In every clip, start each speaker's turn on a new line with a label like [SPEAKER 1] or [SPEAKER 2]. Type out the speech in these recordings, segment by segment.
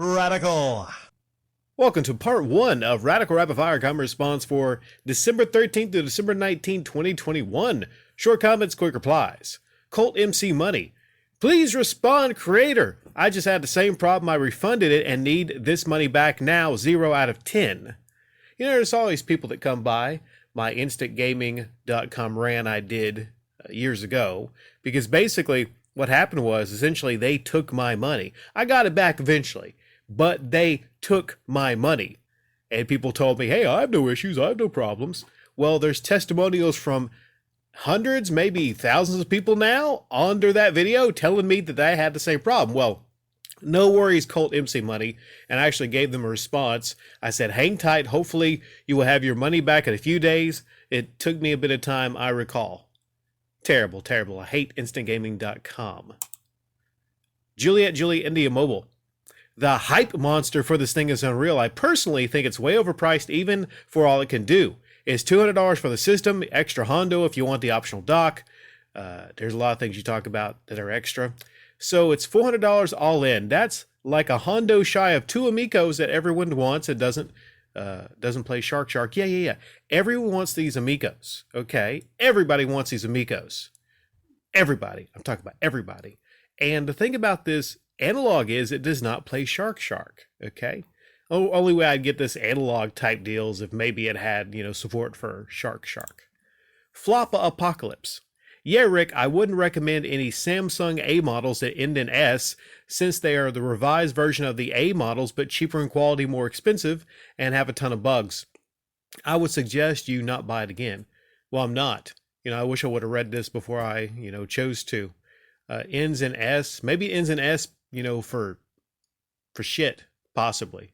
[SPEAKER 1] Radical.
[SPEAKER 2] Welcome to part one of Radical Rapid Fire comment response for December 13th to December 19th, 2021. Short comments, quick replies. Colt MC Money. Please respond, creator. I just had the same problem. I refunded it and need this money back now. 0 out of 10. You know, there's always people that come by my instantgaming.com rant I did years ago, because basically what happened was essentially they took my money. I got it back eventually, but they took my money. And people told me, hey, I have no issues, I have no problems. Well, there's testimonials from hundreds, maybe thousands of people now under that video telling me that I had the same problem. Well, no worries, Colt MC Money. And I actually gave them a response. I said, hang tight. Hopefully you will have your money back in a few days. It took me a bit of time, I recall. Terrible, terrible. I hate instantgaming.com. Juliet Julie India Mobile. The hype monster for this thing is unreal. I personally think it's way overpriced even for all it can do. It's $200 for the system, extra Hondo if you want the optional dock. There's a lot of things you talk about that are extra. So it's $400 all in. That's like a Hondo shy of two Amigos that everyone wants. It doesn't play Shark Shark. Yeah. Everyone wants these Amigos. Okay. Everybody wants these Amigos. Everybody. I'm talking about everybody. And the thing about this analog is it does not play Shark Shark. Okay. Only way I'd get this analog type deals if maybe it had, support for Shark Shark. Floppa Apocalypse. Yeah, Rick, I wouldn't recommend any Samsung A models that end in S, since they are the revised version of the A models, but cheaper in quality, more expensive, and have a ton of bugs. I would suggest you not buy it again. Well, I'm not. I wish I would have read this before I, chose to. Ends in S. Maybe it ends in S, for shit, possibly,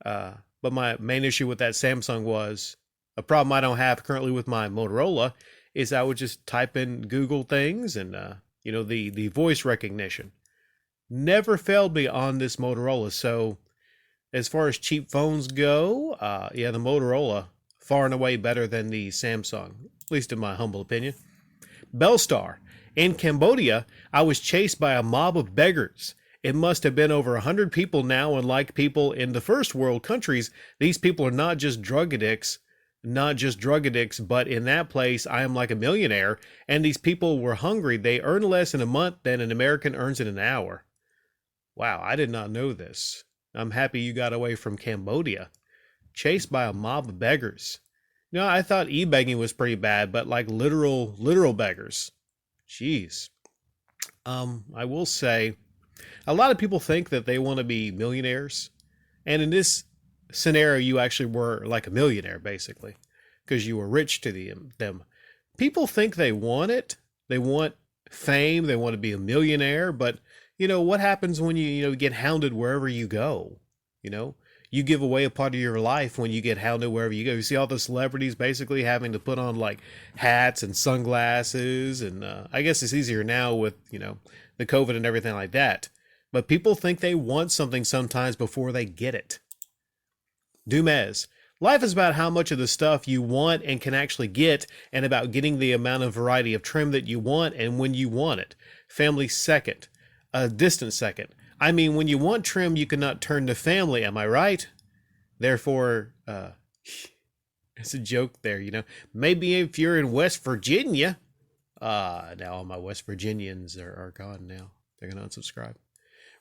[SPEAKER 2] But my main issue with that Samsung was a problem I don't have currently with my Motorola is I would just type in Google things and, the voice recognition never failed me on this Motorola. So as far as cheap phones go, the Motorola far and away better than the Samsung, at least in my humble opinion. Belstar. In Cambodia, I was chased by a mob of beggars. It must have been over 100 people now, and like people in the first world countries, these people are not just drug addicts, but in that place, I am like a millionaire, and these people were hungry. They earn less in a month than an American earns in an hour. Wow, I did not know this. I'm happy you got away from Cambodia. Chased by a mob of beggars. I thought e-begging was pretty bad, but like literal beggars. Jeez. I will say, a lot of people think that they want to be millionaires, and in this scenario, you actually were like a millionaire, basically, because you were rich to them. People think they want it. They want fame. They want to be a millionaire. But, what happens when you get hounded wherever you go? You give away a part of your life when you get hounded wherever you go. You see all the celebrities basically having to put on like hats and sunglasses. And I guess it's easier now with, the COVID and everything like that. But people think they want something sometimes before they get it. Dumez. Life is about how much of the stuff you want and can actually get, and about getting the amount of variety of trim that you want and when you want it. Family second. A distant second. I mean, when you want trim, you cannot turn to family, am I right? Therefore, it's a joke there, Maybe if you're in West Virginia. Now all my West Virginians are gone now. They're going to unsubscribe.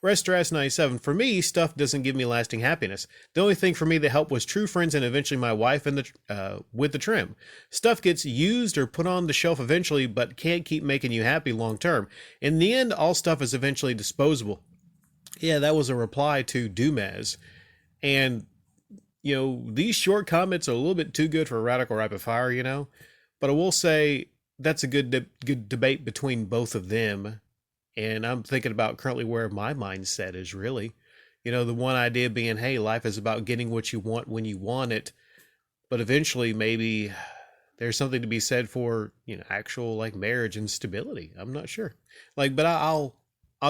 [SPEAKER 2] Restress97. For me, stuff doesn't give me lasting happiness. The only thing for me that helped was true friends and eventually my wife and with the trim. Stuff gets used or put on the shelf eventually, but can't keep making you happy long term. In the end, all stuff is eventually disposable. Yeah, that was a reply to Dumez. And, these short comments are a little bit too good for Radical Rapid Fire, But I will say that's a good debate between both of them. And I'm thinking about currently where my mindset is really. The one idea being, hey, life is about getting what you want when you want it. But eventually, maybe there's something to be said for, actual like marriage and stability. I'm not sure. But I'll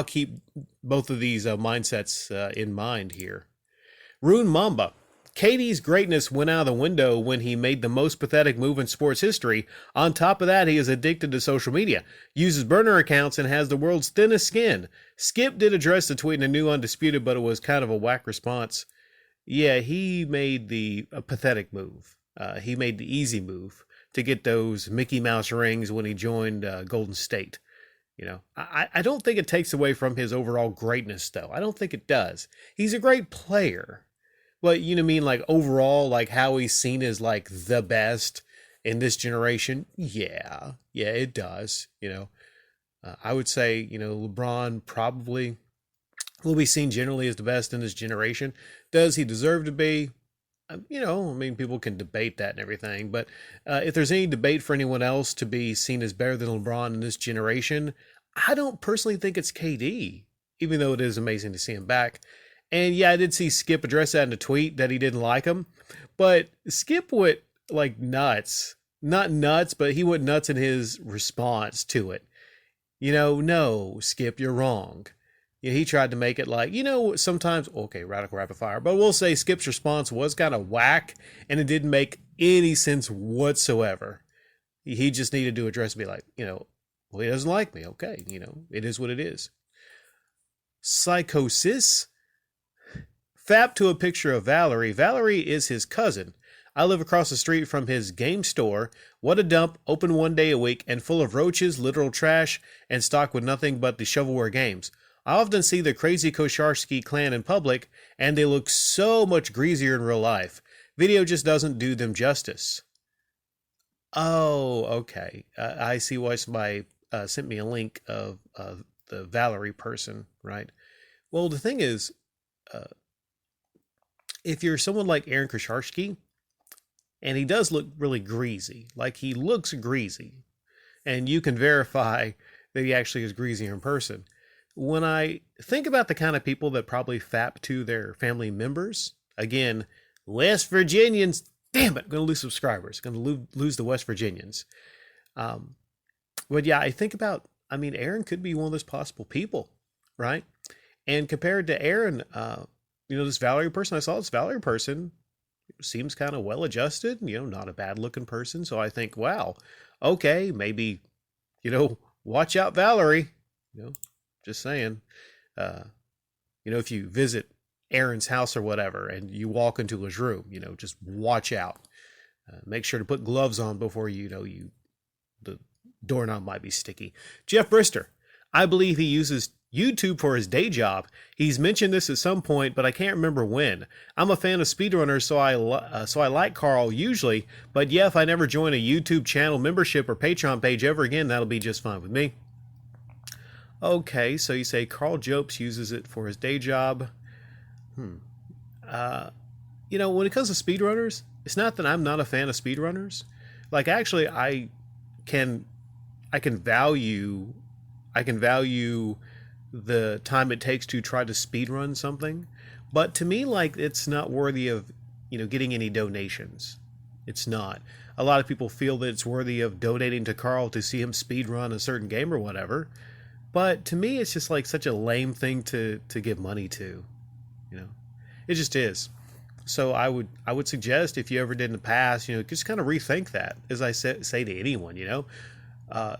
[SPEAKER 2] keep both of these mindsets in mind here. Rune Mamba. KD's greatness went out of the window when he made the most pathetic move in sports history. On top of that, he is addicted to social media, uses burner accounts, and has the world's thinnest skin. Skip did address the tweet in a new Undisputed, but it was kind of a whack response. Yeah, he made the pathetic move. He made the easy move to get those Mickey Mouse rings when he joined Golden State. I don't think it takes away from his overall greatness, though. I don't think it does. He's a great player. Well, you know what I mean? Like overall, like how he's seen as like the best in this generation. Yeah, it does. I would say, LeBron probably will be seen generally as the best in this generation. Does he deserve to be? People can debate that and everything, but if there's any debate for anyone else to be seen as better than LeBron in this generation, I don't personally think it's KD, even though it is amazing to see him back. And yeah, I did see Skip address that in a tweet that he didn't like him, but Skip went like nuts. Not nuts, but he went nuts in his response to it. No, Skip, you're wrong. He tried to make it like, sometimes, okay, radical rapid fire, but we'll say Skip's response was kind of whack and it didn't make any sense whatsoever. He just needed to address me like, well, he doesn't like me. Okay. It is what it is. Psychosis. Fap to a picture of Valerie. Valerie is his cousin. I live across the street from his game store. What a dump, open 1 day a week and full of roaches, literal trash, and stocked with nothing but the shovelware games. I often see the crazy Kosharsky clan in public, and they look so much greasier in real life. Video just doesn't do them justice. Oh, okay. I see why somebody sent me a link of the Valerie person, right? Well, the thing is, if you're someone like Aaron Kosharsky, and he does look really greasy, like he looks greasy, and you can verify that he actually is greasier in person. When I think about the kind of people that probably fap to their family members, again, West Virginians, damn it, I'm going to lose subscribers, going to lose the West Virginians. But yeah, I think about, Aaron could be one of those possible people, right? And compared to Aaron, this Valerie person, I saw this Valerie person seems kind of well adjusted, not a bad looking person. So I think, wow, okay, maybe, watch out, Valerie, just saying, if you visit Aaron's house or whatever, and you walk into his room, just watch out, make sure to put gloves on before, the doorknob might be sticky. Jeff Brister, I believe he uses YouTube for his day job. He's mentioned this at some point, but I can't remember when. I'm a fan of speedrunners, so I like Carl usually, but yeah, if I never join a YouTube channel membership or Patreon page ever again, that'll be just fine with me. Okay, so you say Carl Jopes uses it for his day job. When it comes to speedrunners, it's not that I'm not a fan of speedrunners. Like, actually, I can value the time it takes to try to speedrun something, but to me, like, it's not worthy of, getting any donations. It's not. A lot of people feel that it's worthy of donating to Carl to see him speedrun a certain game or whatever. But to me, it's just like such a lame thing to give money to, it just is. So I would suggest, if you ever did in the past, just kind of rethink that. As I say to anyone,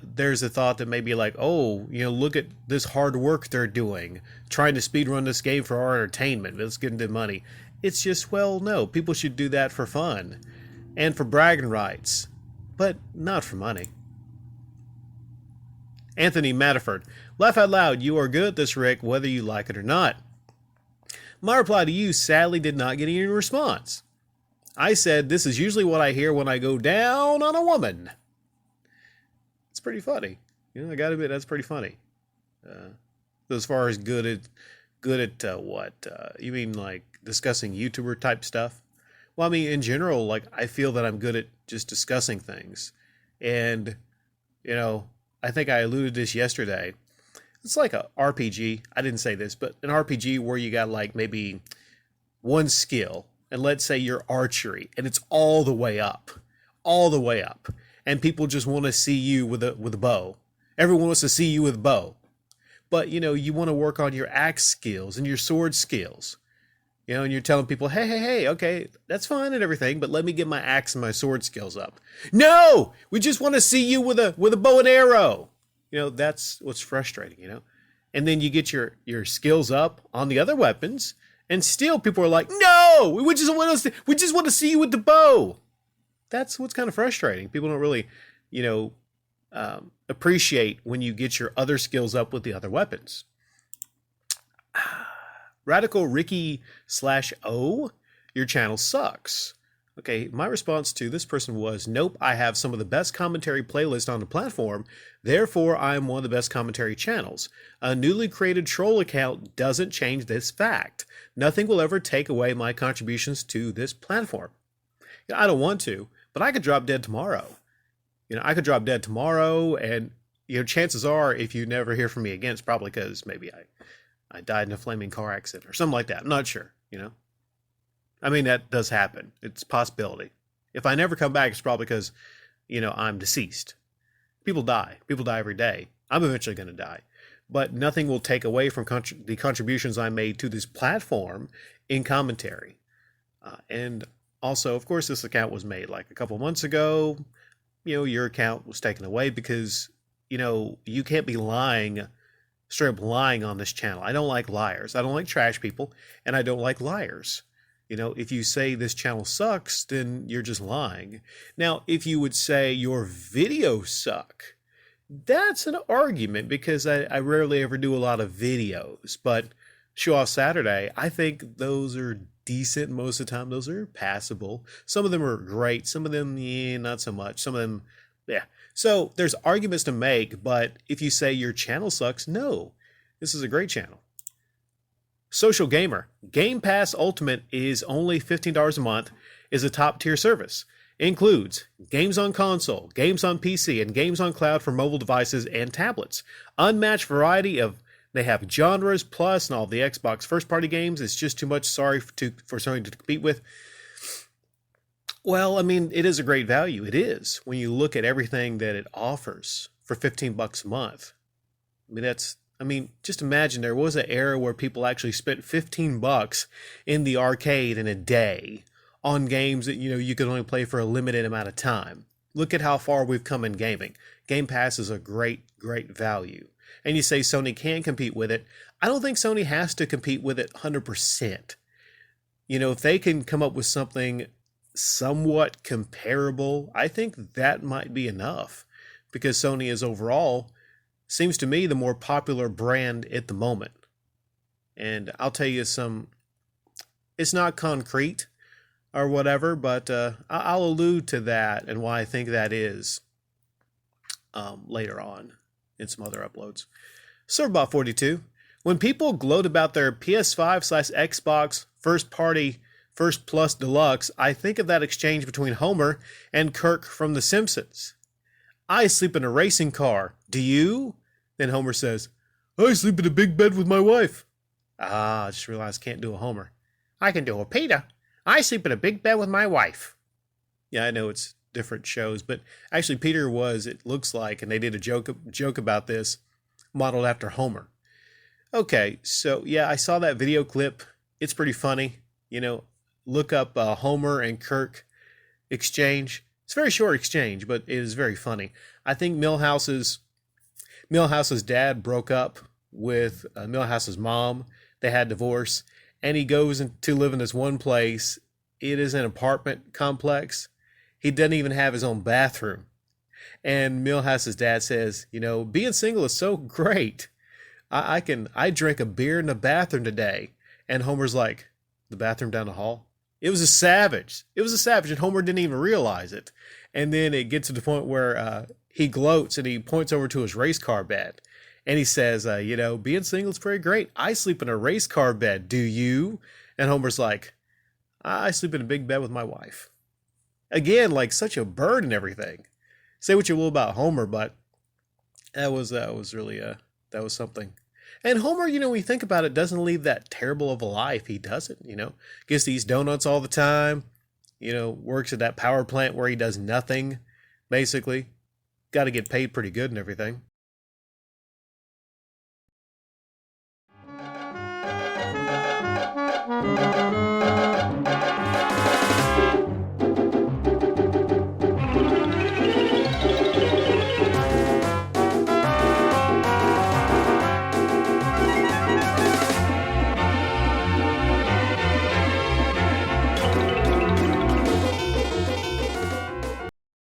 [SPEAKER 2] there's a thought that maybe like, oh, look at this hard work they're doing, trying to speedrun this game for our entertainment. Let's give them money. It's just, well, no, people should do that for fun and for bragging rights, but not for money. Anthony Matterford, laugh out loud, you are good at this, Rick, whether you like it or not. My reply to you sadly did not get any response. I said, this is usually what I hear when I go down on a woman. It's pretty funny. I gotta admit, that's pretty funny. As far as good at what? You mean like discussing YouTuber type stuff? Well, in general, like, I feel that I'm good at just discussing things. And, I think I alluded to this yesterday. It's like a RPG. I didn't say this, but an RPG where you got like maybe one skill, and let's say you're archery, and it's all the way up, and people just want to see you with a bow. Everyone wants to see you with a bow, but you want to work on your axe skills and your sword skills. And you're telling people, hey, okay, that's fine and everything, but let me get my axe and my sword skills up. No, we just want to see you with a bow and arrow. That's what's frustrating. And then you get your skills up on the other weapons, and still people are like, no, we just want to see you with the bow. That's what's kind of frustrating. People don't really, appreciate when you get your other skills up with the other weapons. Radical Ricky/O, your channel sucks. Okay, my response to this person was, nope, I have some of the best commentary playlists on the platform, therefore I am one of the best commentary channels. A newly created troll account doesn't change this fact. Nothing will ever take away my contributions to this platform. I don't want to, but I could drop dead tomorrow. I could drop dead tomorrow, and chances are, if you never hear from me again, it's probably because maybe I died in a flaming car accident or something like that. I'm not sure, I mean, that does happen. It's a possibility. If I never come back, it's probably because, I'm deceased. People die. People die every day. I'm eventually going to die. But nothing will take away from the contributions I made to this platform in commentary. And also, of course, this account was made like a couple months ago. Your account was taken away because, you can't be lying, straight up lying on this channel. I don't like liars. I don't like trash people, and I don't like liars. If you say this channel sucks, then you're just lying. Now, if you would say your videos suck, that's an argument because I rarely ever do a lot of videos. But Show Off Saturday, I think those are decent most of the time. Those are passable. Some of them are great. Some of them, not so much. Some of them, yeah. So there's arguments to make, but if you say your channel sucks, no, this is a great channel. Social Gamer. Game Pass Ultimate is only $15 a month, is a top tier service. It includes games on console, games on PC, and games on cloud for mobile devices and tablets. Unmatched variety they have genres plus and all the Xbox first party games. It's just too much. Sorry for Sony to compete with. Well, I mean, it is a great value. It is when you look at everything that it offers for $15 a month. I mean, just imagine there was an era where people actually spent $15 in the arcade in a day on games that, you could only play for a limited amount of time. Look at how far we've come in gaming. Game Pass is a great, great value. And you say Sony can compete with it. I don't think Sony has to compete with it 100%. If they can come up with something somewhat comparable, I think that might be enough. Because Sony is overall, seems to me, the more popular brand at the moment. And I'll tell you it's not concrete or whatever, but I'll allude to that and why I think that is later on in some other uploads. Servbot42. When people gloat about their PS5/Xbox First Plus Deluxe, I think of that exchange between Homer and Kirk from The Simpsons. I sleep in a racing car. Do you? Then Homer says, I sleep in a big bed with my wife. I just realized I can't do a Homer. I can do a Peter. I sleep in a big bed with my wife. Yeah, I know it's different shows, but actually Peter was, it looks like, and they did a joke about this, modeled after Homer. Okay, so yeah, I saw that video clip. It's pretty funny. Look up Homer and Kirk exchange. It's a very short exchange, but it is very funny. I think Milhouse's dad broke up with Milhouse's mom. They had divorce, and he goes to live in this one place. It is an apartment complex. He doesn't even have his own bathroom. And Milhouse's dad says, being single is so great. I drank a beer in the bathroom today. And Homer's like, the bathroom down the hall? It was a savage. And Homer didn't even realize it. And then it gets to the point where he gloats and he points over to his race car bed. And he says, being single is pretty great. I sleep in a race car bed. Do you? And Homer's like, I sleep in a big bed with my wife. Again, like such a bird and everything. Say what you will about Homer, but that was really that was something. And Homer, when you think about it, doesn't lead that terrible of a life. He doesn't, gets these donuts all the time, works at that power plant where he does nothing, basically. Got to get paid pretty good and everything.